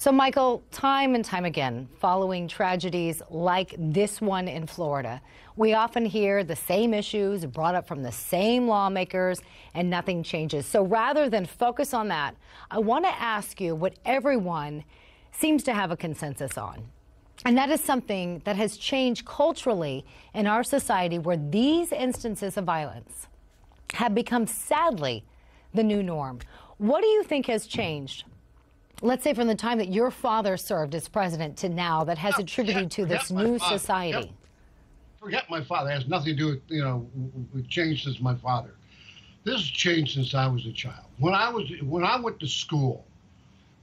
So, Michael, time and time again, following tragedies like this one in Florida, we often hear the same issues brought up from the same lawmakers and nothing changes. So rather than focus on that, I want to ask you what everyone seems to have a consensus on. And that is something that has changed culturally in our society, where these instances of violence have become, sadly, the new norm. What do you think has changed? Let's say from the time that your father served as president to now, that has attributed to this new society. Forget my father. It has nothing to do with, with changed since my father. This has changed since I was a child. When I went to school,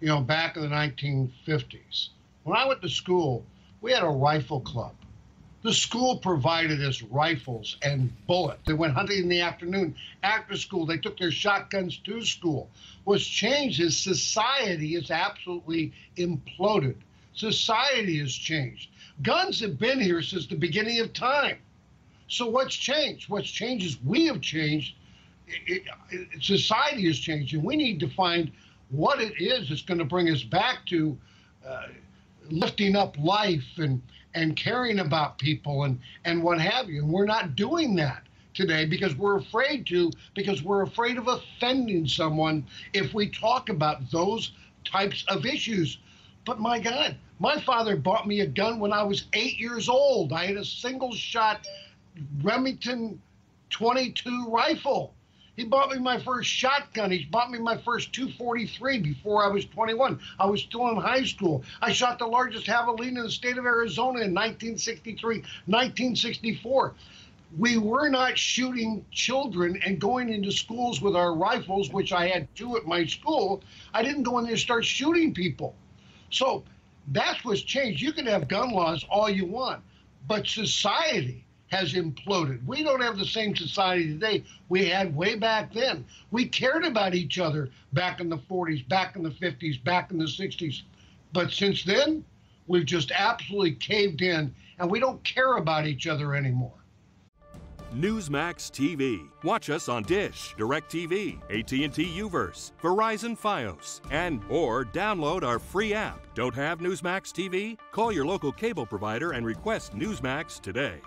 back in the 1950s, when I went to school, we had a rifle club. The school provided us rifles and bullets. They went hunting in the afternoon. After school, they took their shotguns to school. What's changed is society has absolutely imploded. Society has changed. Guns have been here since the beginning of time. So what's changed? What's changed is we have changed. Society has changed, and we need to find what it is that's going to bring us back to lifting up life and caring about people and what have you. And we're not doing that today because we're afraid of offending someone if we talk about those types of issues. But my God, my father bought me a gun when I was 8 years old. I had a single shot Remington 22 rifle. He bought me my first shotgun. He bought me my first .243 before I was 21. I was still in high school. I shot the largest javelina in the state of Arizona in 1963, 1964. We were not shooting children and going into schools with our rifles, which I had two at my school. I didn't go in there and start shooting people. So that's what's changed. You can have gun laws all you want, but society has imploded. We don't have the same society today we had way back then. We cared about each other back in the 40s, back in the 50s, back in the 60s. But since then, we've just absolutely caved in, and we don't care about each other anymore. Newsmax TV. Watch us on Dish, DirecTV, AT&T Uverse, Verizon Fios, or download our free app. Don't have Newsmax TV? Call your local cable provider and request Newsmax today.